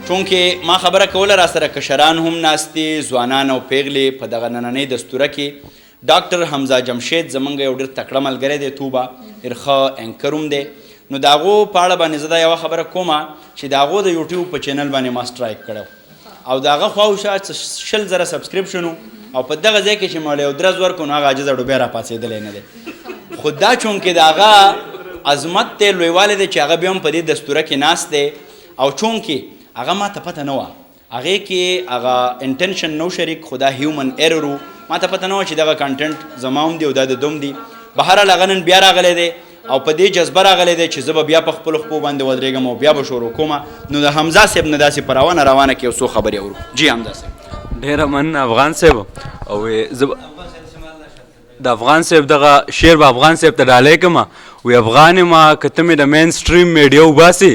چونکې ما خبره کوله را سره کشران هم ناست دي ځوانان او پیغلې په دغه نننۍ دستوره کې ډاکټر حمزه جمشید زمونږ یو ډېر تکړه ملګری دی توبه ډېر ښه اینکر هم دی نو د هغو په اړه باندې زه دا یوه خبره کومه چې د هغو د یوټیوب په چینل باندې ما سټرایک کړی او د هغه خواوشا 100,000 سبسکریپشن او په دغه ځای کې چې ما له یو درز ورکړو نو هغه عاجزه ډوبی را پاڅېدلی نه دی خو دا چونکې د هغه عظمت دی لویوالی دی چې هغه بیا هم په دې دستوره کې ناست دی او چونکې هغه ما ته پته نه وه هغې کې هغه انټنشن نو شریک خو دا هیومن ایرر و ما ته پته نه وه چې دغه کانټنټ زما هم دی او دا د دوم دی بهرحال هغه نن بیا راغلی دی او په دې جذبه راغلی دی چې زه به بیا په خپلو خپو باندې ودرېږم او بیا به شروع کومه نو د حمزه صاحب نه داسې په روانه کې یو څو خبرې اورو جی حمزه صاحب ډېره مننه افغان صاحب او د افغان صاحب دغه شعر به افغان صاحب ته ډالۍ کړم وی افغان ما که ته مې د مین سټریم میډیا وباسي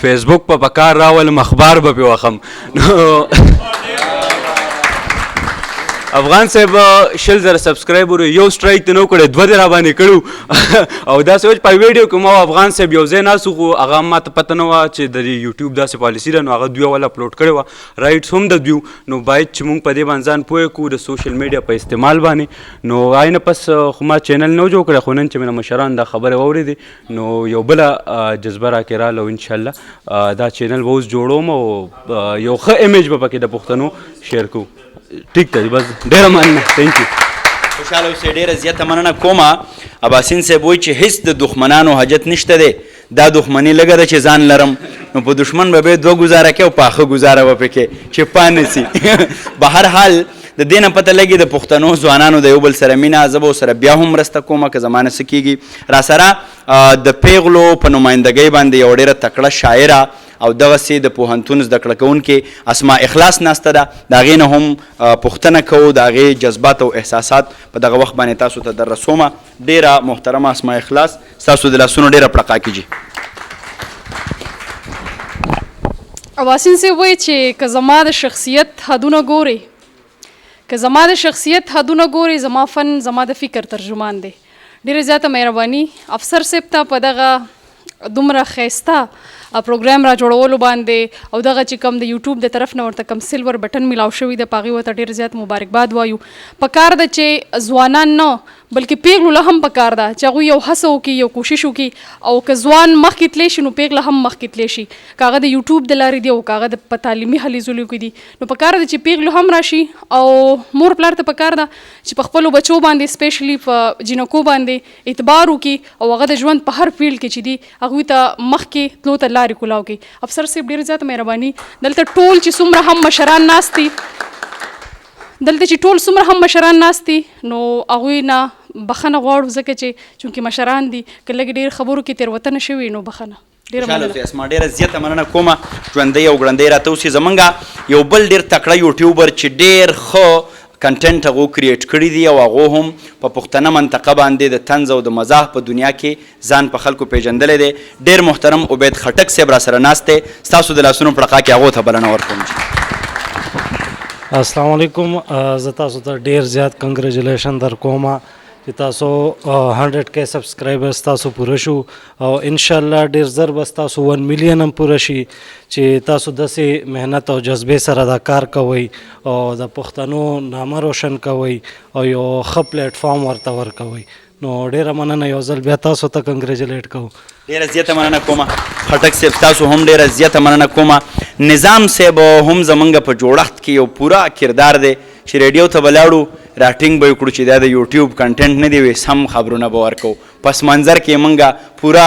فیسبوک په پکار راولم اخبار به پې وخم نو افغان صاحب 100,000 سبسکرایبر یو سټرایک ته نو کړی 2 دې راباندې کړو او داسې وچ په ویډیو کې ما افغان صاحب یو ځای ناست خو هغه ما ته پته نه وه چې د یوټیوب داسې پالیسي ده نو هغه دوی اول اپلوډ کړې وه رایټس هم د دوی نو باید چې موږ په دې باندې ځان پوه کړو د سوشل میډیا په استعمال باندې نو هغې نه پس خو ما چینل نه جوړ کړی خو نن چې مې مشران دا خبرې واورېدې نو یو بله جذبه راکې راله او انشاءالله دا چینل به اوس جوړوم او یو ښه امیج به پکې د پښتنو شیر کوو ټیک دی بس ډېره مننه تھینک یو خوشحاله اوسئ ډېره زیاته مننه کومه اباسین صاحب وایي چې هیڅ د دښمنانو حاجت نشته دی دا دښمني لږه ده چې ځان لرم نو په دښمن به بیا 2 ګزاره کوي او په هغه ګزاره به پکې چې پا نه سي به هر حال د دې نه پته لګي د پښتنو ځوانانو د یو بل سره مینه زه به ورسره بیا هم مرسته کومه که زما نه څه کېږي را سره د پیغلو په نمایندګۍ باندې یو ډېره تکړه شاعره او دغسې د پوهنتون زده کړه کوونکې اسما اخلاص ناسته ده د هغې نه هم پوښتنه کوو د هغې جذبات او احساسات په دغه وخت باندې تاسو ته در رسومه ډېره محترمه اسما اخلاص ستاسو د لاسونو ډېره پړقا کیږي اباسین صاحب وایي چې که زما د شخصیت حدونه ګوري که زما د شخصیت حدونه ګوري زما فن زما د فکر ترجمان دی ډېره زیاته مهرباني افسر صاحب ته په دغه دومره ښایسته پروګرام را جوړولو باندې او دغه چې کوم د یوټیوب د طرف نه ورته کوم سلور بټن میلاو شوي د په هغې ورته ډېر زیات مبارکباد وایو پکار ده چې ځوانان نه بلکې پیغلو له هم پکار ده چې هغوی یو هڅه وکړي یو کوشش وکړي او که ځوان مخکې تللی شي نو پیغله هم مخکې تللی شي که هغه د یوټیوب د لارې دی او که هغه په تعلیمي هلې ځلو کې دي نو پکار ده چې پیغلو هم راشي او مور پلار ته پکار ده چې په خپلو بچو باندې سپیشلی په جینکو باندې اعتبار وکړي او هغه د ژوند په هر فیلډ کې چې دي هغوی ته مخکې تلو ته لارې کولاو کړي افسر صاحب ډېره زیاته مهرباني دلته ټول چې څومره هم مشران ناست دي دلته چې ټول څومره هم مشران ناست دي نو هغوی نه بخښنه غواړو ځکه چې چونکې مشران دي که لږ ډېر خبرو کې تېروتنه شوې نو بخښنه خوشحاله اوسئ اسما ډېره زیاته مننه کومه ژوندی او ګړندی راته اوسي زمونږ یو بل ډېر تکړه یوټیوبر چې ډېر ښه کنټنټ هغو کریټ کړي دي او هغو هم په پښتنه منطقه باندې د طنز او د مزاح په دنیا کې ځان په خلکو پیژندلی دی ډېر محترم عبید خټک صاحب را سره ناست دی ستاسو د لاسونو پړقا کې هغو ته بلنه ورکوم السلام علیکم زه تاسو ته ډېر زیات کنګریچولیشن در کومه چې تاسو 100K سبسکرایبرز تاسو پوره شو او انشاءالله ډېر زر به ستاسو 1 میلیون هم پوره شي چې تاسو داسې محنت او جذبې سره دا کار کوئ او د پښتنو نامه روشن کوئ او یو ښه پلیټفارم ورته ورکوئ نو ډېره مننه یو ځل بیا تاسو ته کنګریچولیټ کوو ډېره زیاته مننه کومه خټک صاحب تاسو هم ډېره زیاته مننه کومه نظام صاحب هم زمونږ په جوړښت کې یو پوره کردار دی چې ریډیو ته به لاړو راټینګ به وکړو چې دا د یوټیوب کنټنټ نه دی وي سم خبرونه به ورکوو پس منظر کې موږ پوره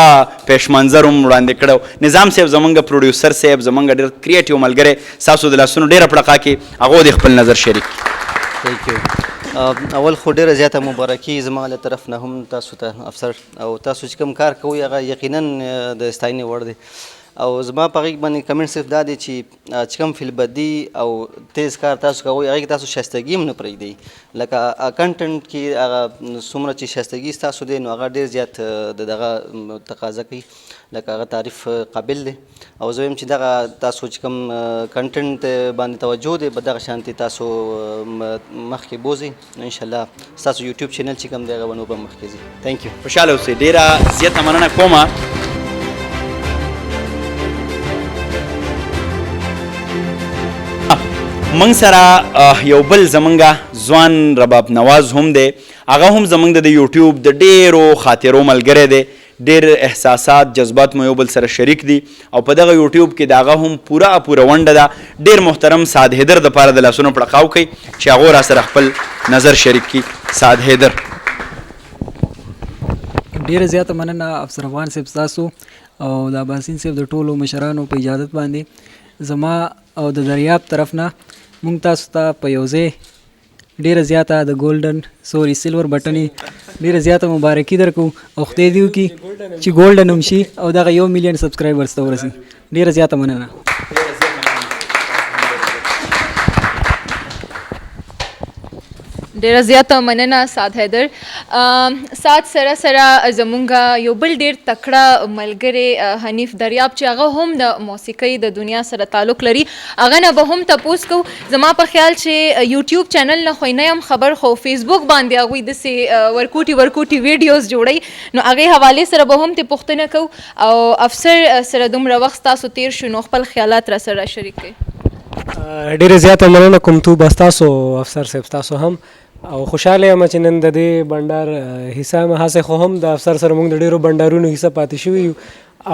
پیش منظر هم وړاندې کړی نظام صاحب زمونږ پروډیوسر صاحب زمونږ ډېر کریټیو ملګری ستاسو د لاسونو ډېره پړقا کې هغو د خپل نظر شریک اول خو ډېره زیاته مبارکي زما له طرف نه هم تاسو ته افسر او تاسو چې کوم کار کوئ هغه یقینا د ستاینې وړ دی او زما په هغې باندې کمنټ صرف دا دی چې کوم فیلبدي او تیز کار تاسو کوئ هغې کې تاسو شایستګي هم نه پرېږدئ لکه کنټنټ کې هغه څومره چې شایستګي ستاسو دی نو هغه ډېر زیات د دغه تقاضا کوي لکه هغه تعریف قابل دی او زه وایم چې دغه تاسو چې کوم کنټنټ باندې توجه دی په دغه شانتې تاسو مخکې بوځئ انشاءالله ستاسو یوټیوب چینل چې کوم دی هغه به نور به مخکې ځي تھینک یو خوشحاله اوسئ ډېره زیاته مننه کومه موږ سره یو بل زمونږ ځوان رباب نواز هم دی، هغه هم زمونږ د یوټیوب د ډیرو خاطرو ملګری دی، ډیر احساسات جذبات مو یو بل سره شریک دي او په دغه یوټیوب کې د هغه هم پوره ونډه ده. ډیر محترم سعد حیدر دپاره د لاسونو پړقاو کوي چې هغو را سره خپل نظر شریک کړي. سعد حیدر: ډیره زیاته مننه افسر افغان صاحب ستاسو او د اباسین صاحب د ټولو مشرانو په اجازت باندې زما او د دریاب طرف نه مونږ تاسو ته په یو ځای ډیره زیاته د سیلور بټنې ډیره زیاته مبارکي درکو او خدای دې وکړي چې ګولډن هم شي او دغه 1 ملیون سبسکرایبرز ته ورسي. ډیره زیاته مننه. ډیره زیاته مننه سعد حیدر. سعد سره زمونږ یو بل ډیر تکړه ملګری حنیف دریاب چې هغه هم د موسیقۍ د دنیا سره تعلق لري، هغه نه به هم تپوس کو. زما په خیال چې یوټیوب چینل نه خو نه یم خبر، خو فیسبوک باندې هغوی داسې ورکوټي ویډیوز جوړوي، نو هغې حوالې سره به هم ترې پوښتنه کوو. او افسر سره دومره وخت تاسو تیر شو نو خپل خیالات را سره شریک کړئ. ډیره زیاته مننه کوم تو بس تاسو افسر صاحب تاسو هم او خوشاله یم چې نن د دې بنډار حصه مې هسې خو هم د افسر سره موږ د ډیرو بنډارونو حصه پاتې شوي یو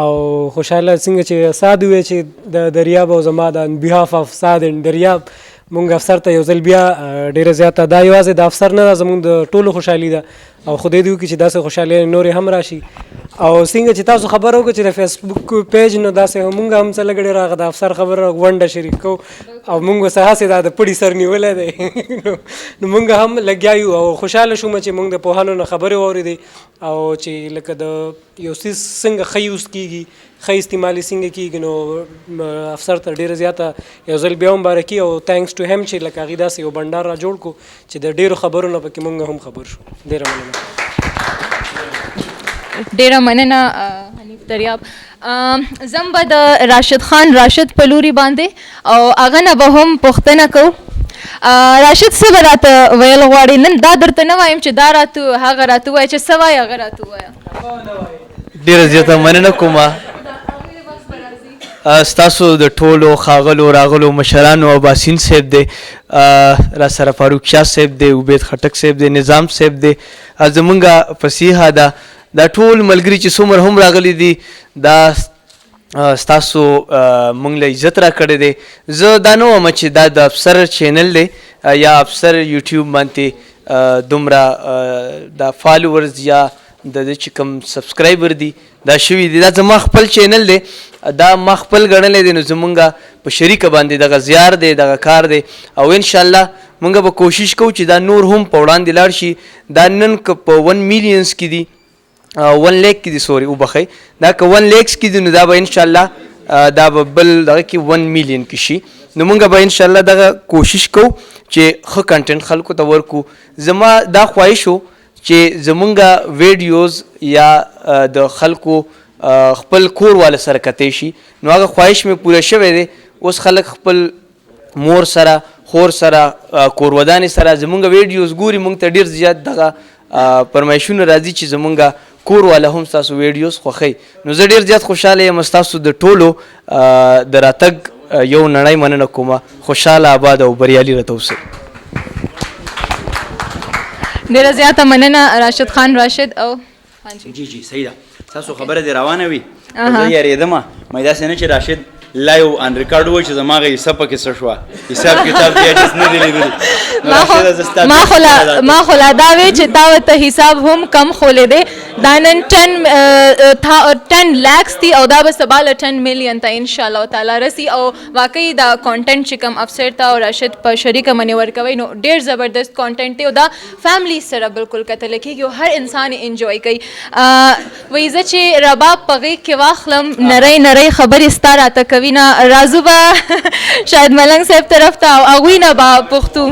او خوشاله څنګه چې سعد وویل چې د دریاب او زما د ان بیهاف اف سعد ان دریاب مونږ افسر ته یو ځل بیا ډیره زیاته دا یوازې د افسر نه ده، زموږ د ټولو خوشحالي ده او خدای دې وکړي چې داسې خوشحالي نورې هم راشي. او څنګه چې تاسو خبر وکړه چې د فیسبوک پیج نو داسې مونږ هم څه لږ ډېر هغه د افسر خبره ونډه شریک کوو او مونږ ورسره هسې دا د پړي سر نیولی دی نو مونږ هم لګیا یو او خوشحاله شوم چې مونږ د پوهانو نه خبرې واورېدې او چې لکه د یو څیز څنګه ښه یوز کېږي، ښه استعمالي څنګه کېږي. نو افسر ته ډېره زیاته یو ځل بیا مبارکي او تھینکس ټو هیم چې لکه هغې داسې یو بنډار را جوړ کړو چې د ډېرو خبرو نه پکې مونږ هم خبر شو. ډېره مننه. ډیره مننه حنیف دریاب. زم به د راشد خان په لوري باندې او هغه نه به هم پوښتنه کوو. راشد څه به راته ویل غواړې؟ نن دا درته نه وایم چې دا راته هغه راته ووایه، چې څه وایې هغه راته ووایه. ډیره زیاته مننه کومه ستاسو د ټولو ښاغلو راغلو مشرانو. اباسین صاحب دی، را سره فاروق شاه صاحب دی، عبید خټک صاحب دی، نظام صاحب دی، زمونږ فصیحه ده، دا ټول ملګري چې څومره هم راغلي دي دا ستاسو مونږ له عزت را کړی دی. زه دا نه وایم چې دا د افسر چینل دی یا افسر یوټیوب باندې دومره دا فالوورز یا د چې کوم سبسکرایبر دي دا شوي دي، دا زما خپل چینل دی، دا ما خپل ګڼلی دی. نو زمونږ په شریکه باندې دغه زیار دی، دغه کار دی او انشاءالله مونږ به کوشش کوو چې دا نور هم په وړاندې لاړ شي. دا نن که په 1 میلیونز کې دي 1 لیک کې دي سوري وبخئ، دا که 1 لیکس کې دي نو دا به انشاءالله دا به بل دغه کې 1 میلیون کې شي. نو مونږ به انشاءالله دغه کوشش کوو چې ښه کنټینټ خلکو ته ورکو. زما دا خواهش و چې زمونږ ویډیوز یا د خلکو خپل کور والا سره کتی شي، نو هغه خواهش مې پوره شوی دی. اوس خلک خپل مور سره، خور سره، کورودانې سره زمونږ ویډیوز ګوري. مونږ ته ډېر زیات دغه فرمایشونه راځي چې زمونږ کور والا هم ستاسو ویډیوز خوښوي. نو زه ډېر زیات خوشحاله یم ستاسو د ټولو د راتګ یو نړۍ مننه کومه. خوشحاله، آباد او بریالي راته اوسئ. ډیره زیاته مننه راشد خان او جی صحیح ده. تاسو خبره دې روانه وي، زه یارېدم مې داسې نه چې راشد لایو ان ریکارډ و چې زما هغه حساب پکې څه شوه، حساب کتاب بیا هېڅ نه دی لیدلی. ما خو لا دا وی چې تا ورته حساب هم کم خولی دی. دا نن 10 lakhs دي او دا به سبا له 10 million ته انشاءالله تعالی رسي. او واقعي دا کانټینټ چې کوم افسر ته او راشد په شریکه منې ورکوي نو ډېر زبردست کانټینټ دی او دا فیملی سره بالکل کتلی کېږي او هر انسان یې انجوی کوي. وایي زه چې رباب په غېږ کې واخلم نری خبرې ستا راته کوي نه، راځو به شاید ملنګ صاحب طرف ته او هغوی نه به پوښتو.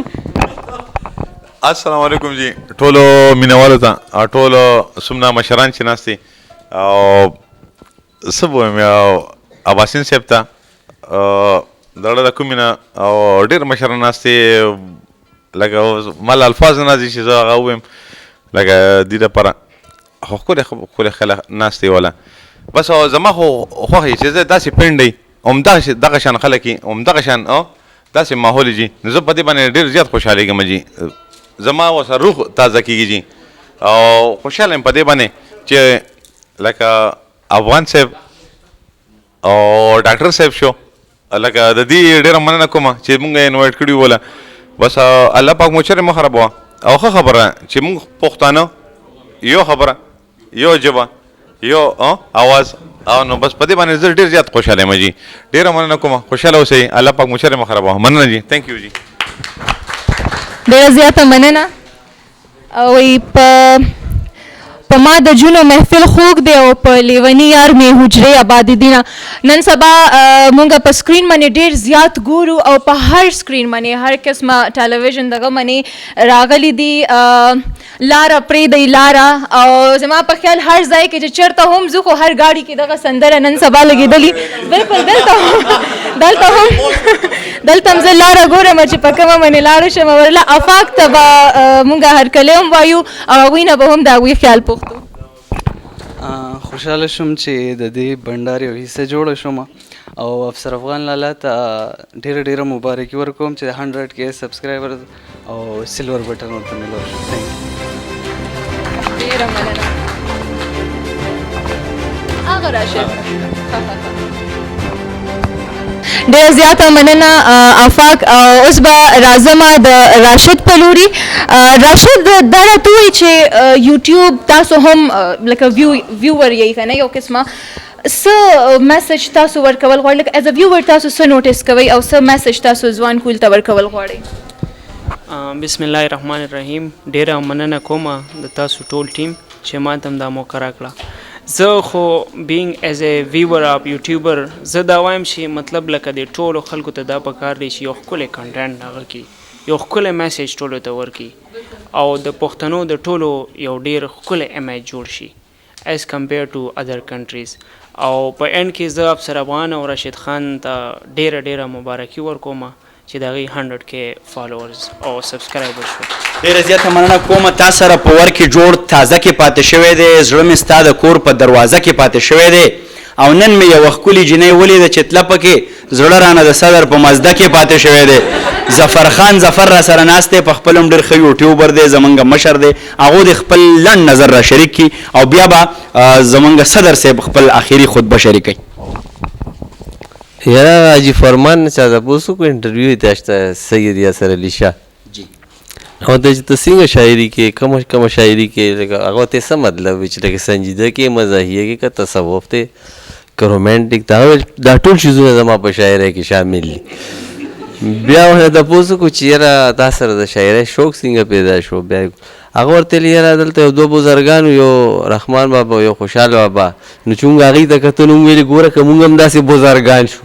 السلام علیکم جی ټولو مینوالو ته، ټولو څومره مشران چې ناست دي او څه به وایم اباسین صاحب ته د زړه د کومې نه او ډېر مشران ناست دي، لکه ما له الفاظ نه راځي چې زه هغه ووایم لکه دې دپاره خو ښکلې خلک ناست دي والا. بس زما خو خوښ چې زه داسې پنډ دی همدغه شان خلک یي، همدغه شان داسې ماحول جي نو زه په دې باندې ډېر زیات خوشحالېږم جي زما ورسره روح تازه کېږي جي او خوشحاله یم په دې باندې چې لکه افغان صاحب او ډاکټر صاحب شو لکه د دې ډېره مننه کومه چې مونږ یې انوایټ کړي وله بس الله پاک مو چرې مه خرابوه او ښه خبره چې مونږ پښتانه یو خبره یو ژبه یو اواز او نو بس په دې باندې زه ډېر زیات خوشحاله یم جي ډېره مننه کومه خوشحاله اوسئ الله پاک مو چرې مه خرابوه مننه جي تھینک یو جي ډېره زیاته مننه او په ما د جونو محفل خوږ دی او په لیوني یار مې حجرې آبادې دي نه نن سبا مونږ په سکرین باندې ډېر زیات ګورو او په هر سکرین باندې هر قسمه ټلویزیون دغه باندې راغلي دي لاره پرېږدئ لاره او زما په خیال هر ځای کې چې چېرته هم ځو خو هر ګاډي کې دغه سندره نن سبا لګېدلي بلکل دلته هم زه لاره ګورم چې په کومه باندې لاړه شم ورله افاق ته به مونږ هرکلی هم وایو او هغوی نه به هم د هغوی خیال پوښتو خوشحاله شوم چې د دې بنډار یو حصه جوړه شوم او افسر افغان لالا ته ډېره مبارکي ورکوم چې 100K سبسکرایبرز او سلور بټن ورته ملو شو تھینک یو ډېره مننه هغه راشه ډېره زیاته مننه افاق اوس به راځم د راشد په لوري راشد دا راته ووایي چې یوټیوب تاسو هم لکه ویور یې که نه یو قسمه څه میسج تاسو ورکول غواړئ لکه ایز ا ویور تاسو څه نوټس کوئ او څه میسج تاسو ځوان کول ته ورکول غواړئ بسم الله الرحمن الرحیم ډېره مننه کوم د تاسو ټول ټیم چې ما ته هم دا موقع راکړه زه خو بینګ ایز ا ویور اف یوټیوبر زه دا وایم چې مطلب لکه د ټولو خلکو ته دا پکار دی چې یو ښکلی کنټینټ هغه کړي یو ښکلی میسیج ټولو ته ورکړي او د پښتنو د ټولو یو ډېر ښکلی امیج جوړ شي ایز کمپیر ټو ادر کنټریز او په اینډ کې زه افسر افغان او راشد خان ته ډېره مبارکي ورکوم چې د هغوی 100K فالوورز او سبسکرایبر شو ډېره زیاته مننه کومه تا سره په ور کې جوړ تازه کې پاتې شوی دی زړه مې ستا د کور په دروازه کې پاتې شوی دی او نن مې یوه ښکلې جینۍ ولیده چې تله پکې زړه رانه د صدر په مزده کې پاتې شوی دی ظفر خان ظفر را سره ناست دی په خپل هم ډېر ښه یوټیوبر دی زمونږ مشر دی هغو د خپل لنډ نظر را شریک کړي او بیا به زمونږ صدر صاحب خپل آخري خطبه شریکوي یاره حاجي فرمان چا ته پوسو کو انټرویو یې داشته سید یاسر علی شاه جی او د ته څنګه شاعري کې کومه شاعري کې لکه هغه ته څه مطلب چې لکه سنجیده کې مزاحیه کې که تصوف ته که رومانټیک دا ټول چیزونه زما په شاعرۍ کې شامل دي بیا ونه د پوسو کو چې یاره تا سره د شاعرۍ شوق څنګه پیدا شو بیا هغه ورته ویل یاره دلته یو دوه بزرګانو یو رحمان بابا یو خوشحال بابا نو چې موږ هغوی ته کتل موږ ویلې ګوره که موږ هم داسې بزرګان شو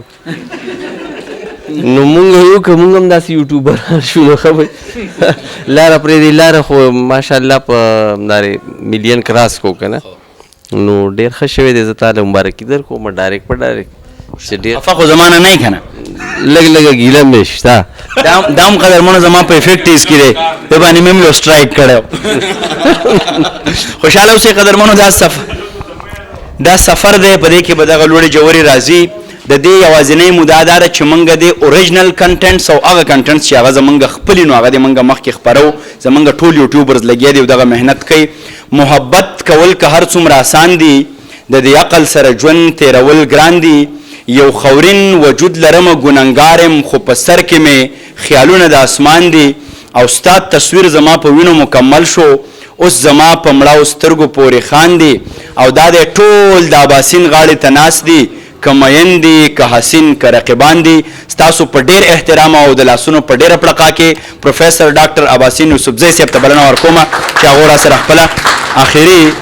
نو موږ یو که موږ هم داسې یوټیوبران شو نو ښه به لاره پرېږدي لاره خو ماشاءالله په همدارې میلیون کراس کو که نه نو ډېر ښه شوی دی زه تاله مبارکي در کوم ډایرکټ په ډایرکټ چې ډېر خفه خو زما نه نه یې که نه لږه ګیله مې شته دا هم قدرمنو زما په افیکټیز کې دی د باندې مې هم یو سټرایک کړی خوشحاله اوسئ قدرمنو دا سفر دی په دې کې به دغه لوړې جوړې راځي د دې یوازینۍ مدعا دا ده چې موږ د اوریجنل کنټینټس او هغه کنټینټس چې هغه زموږ خپلې نو هغه د موږ مخکې خپرو زموږ ټول یوټیوبرز لګیا دي او دغه محنت کوي محبت کول که هر څومره آسان دي د دې عقل سره ژوند تیرول ګران دي یو خورین وجود لرمه ګنهګار یم خو په سر کې مې خیالونه د اسمان دي او استاد تصویر زما په وینو مکمل شو اوس زما په مړاو سترګو پورې خاندي او دا د ټول د اباسین غاړې ته ناست دي که مین دي که حسین که رقیبان دي ستاسو په ډېر احترام او د لاسونو په ډېره پړقا کې پروفیسر ډاکټر اباسین یوسفزے صاحب ته بلنه ورکومه چې هغو را سره خپله آخري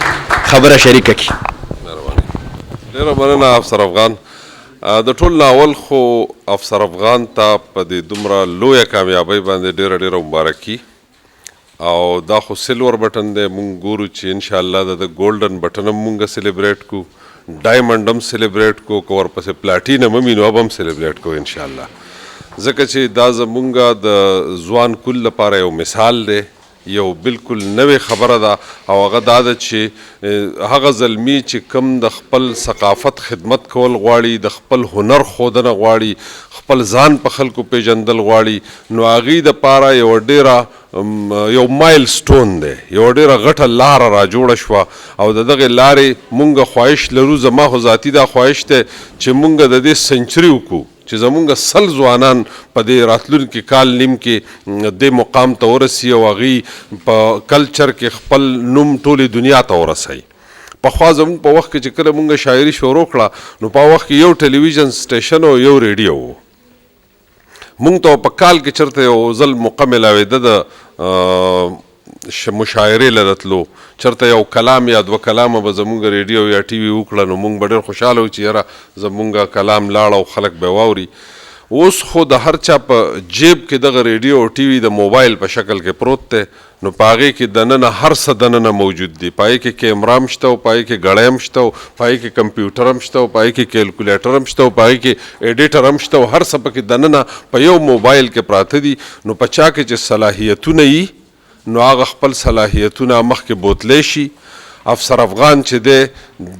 خبره شریکه کړي ډېره مننه افسر افغان د ټول ناول خو افسر افغان ته په دې دومره لویه کامیابۍ باندې ډېره مبارکي او دا خو سلور بټن دی مونږ ګورو چې انشاءالله د ګولډن بټن هم مونږ سیلیبریټ کو ډایمنډ هم سیلیبریټ کو که ورپسې پلاټینم هم وي نو هم سیلیبریټ کو انشاءالله ځکه چې دا زمونږ د ځوان کل لپاره یو مثال دی یو بالکل نوې خبره ده او هغه دا ده چې هغه زلمی چې کم د خپل ثقافت خدمت کول غواړي، د خپل هنر ښودنه غواړي، خپل ځان په خلکو پیژندل غواړي، نو هغوی دپاره یو مایل سټون دی، یو ډېره غټه لاره را جوړه شوه او د دغې لارې مونږ خواهش لرو، زما خو ذاتي دا خواهش دی چې مونږ د دې سنچري وکړو چې زمونږ 100 ځوانان په دې راتلونکي کال نیم کې دې مقام ته ورسي او هغوی په کلچر کې خپل نوم ټولې دنیا ته ورسوي. پخوا زموږ په وخت کې چې کله مونږ شاعري شروع کړه نو په وخت کې یو ټلویزیون سټیشن او یو ریډیو و. مونږ ته په کال کې چېرته یو ځل موقع میلاوېده د مشاعرې له راتلو، چېرته یو کلام یا 2 کلامه به زمونږ ریډیو یا ټي وي وکړه نو مونږ به ډېر خوشحاله وو چې یاره زمونږ کلام لاړ او خلک به واوري. اوس خو د هر چا په جیب کې دغه ریډیو او ټي وي د موبایل په شکل کې پروت دی، نو په هغې کې دننه هر څه دننه موجود دي. په هغې کې کیمرا هم شته او په هغې کې ګړی هم شته او په هغې کې کمپیوټر هم شته او په هغې کې کیلکولیټر هم شته او په هغې کې ایډیټر هم شته او هر څه پکې دننه په یو موبایل کې پراته دي. نو په چا کې چې صلاحیتونه وي نو هغه خپل صلاحیتونه مخکې بوتلی شي. افسر افغان چې دی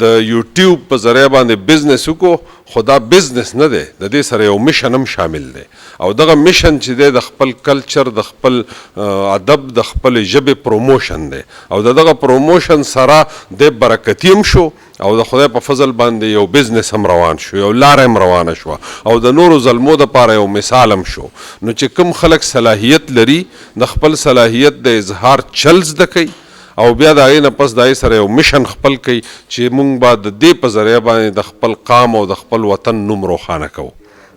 د یوټیوب په ذریعه باندې بزنس وکړو، خو دا بزنس نه دی، د دې سره یو میشن هم شامل دی او دغه میشن چې دی د خپل کلچر، د خپل ادب، د خپل ژبې پروموشن دی او دغه پروموشن سره د برکتي هم شو او د خدای په فضل باندې یو بزنس هم روان شو، یو لاره هم روانه شوه او د نورو زلمو دپاره یو مثال هم شو. نو چې کوم خلک صلاحیت لري د خپل صلاحیت د اظهار چل زده کوي او بیا د هغې نه پس د هغې سره یو میشن خپل کوي چې مونږ به د دې په ذریعه باندې د خپل قام او د خپل وطن نوم روښانه کوو.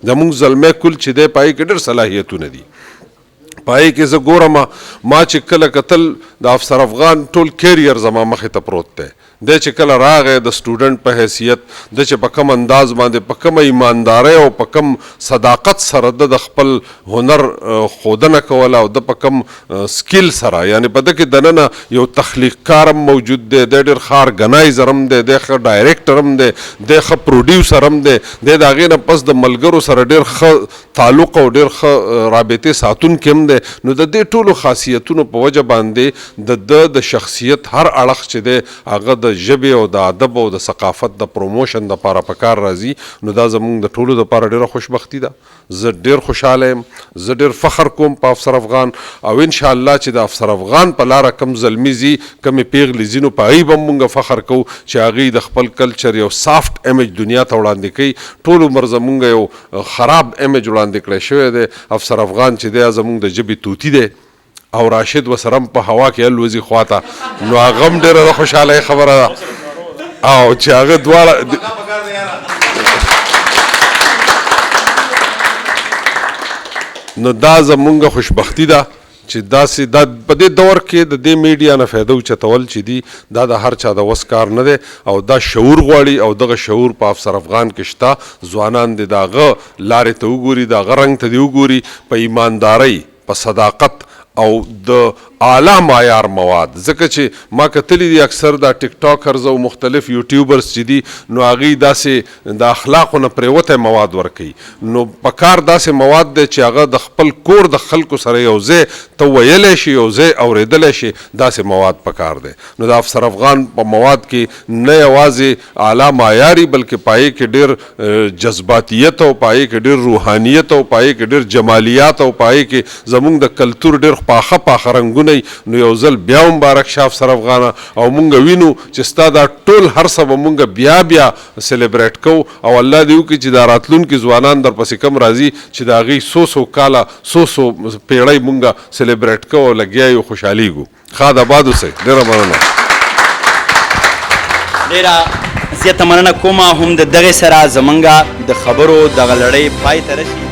زمونږ زلمی کل چې دی په هغې کې ډېر صلاحیتونه دي. په هغې کې زه ګورم ما چې کله کتل د افسر افغان ټول کیریر زما مخې ته پروت دی. دی چې کله راغی د سټوډنټ په حیثیت، د چې په کوم انداز باندې، په کومه ایماندارۍ او په کوم صداقت سره د خپل هنر ښودنه کوله او د په کوم سکیل سره، یعنې په ده کې دننه یو تخلیق کار هم موجود دی، دی ډېر ښه ارګنایزر هم دی، دی ښه ډایرکټر هم دی، دی ښه پروډیوسر هم دی، دی د هغې نه پس د ملګرو سره ډېر ښه تعلق او ډېر ښه رابطې ساتونکی هم دی. نو د دې ټولو خاصیتونو په وجه باندې د شخصیت هر اړخ چې دی هغه د ژبې او د ادب او د ثقافت د پروموشن دپاره په کار راځي. نو دا زمونږ د ټولو دپاره ډېره خوشبختي ده. زه ډېر خوشحاله یم، زه ډېر فخر کوم په افسر افغان او انشاءالله چې د افسر افغان په لاره کم زلمي ځي، کمې پیغلې ځي، نو په هغوی به هم مونږ فخر کوو چې هغوی د خپل کلچر یو سافټ امیج دنیا ته وړاندې کوي. ټول عمر زمونږ یو خراب امیج وړاندې کړی شوی دی. افسر افغان چې دی زمونږ د ژبې توتی دی او راشد وسرم په هوا کې الوزي خواته، نو هغه هم ډېره د خوشحالۍ خبره ده او چې هغه دواړه نو دا زمونږ خوشبختي ده چې داسې دا په دې دور کې د دې میډیا نه فایده اوچتول چې دي دا د هر چا د وس کار نه دی او دا شعور غواړي او دغه شعور په افسر افغان کې شته. ځوانان دې د هغه لارې ته وګوري، د هغه رنګ ته دې وګوري، په ایماندارۍ، په صداقت او د اعلی معیار مواد. ځکه چې ما کتلی دي اکثر دا ټیک ټاکرز او مختلف یوټیوبرز چې دي نو هغوی داسې د اخلاقو نه پرېوتی مواد ورکوي. نو په کار داسې مواد دی چې هغه د خپل کور د خلکو سره یو ځای ته ویلی شي، یو ځای اورېدلی شي، داسې مواد په کار دی. نو د افسر افغان په مواد کې نه یوازې اعلی معیاري بلکې په هغې کې ډېر جذباتیت او په هغې کې ډېر روحانیت او په هغې کې ډېر جمالیات او په هغې کې زمونږ د کلتور ډېر پاخه پاخه رنګونه. نو یو ځل بیا مبارک شه افسر افغانه او مونږ وینو چې ستا دا ټول هر څه به مونږ بیا بیا سلیبریټ کوو او الله دې وکړي چې دا راتلونکي ځوانان درپسې کم راځي چې د هغوی څو کاله څو پیړۍ مونږ سلیبریټ کوو او لګیا یو خوشحالیږو. ښاد آباد اوسئ. ډېره مننه. ډېره زیاته مننه کومه هم د دغې سره زمونږ د خبرو دغه لړۍ پای ته رسي.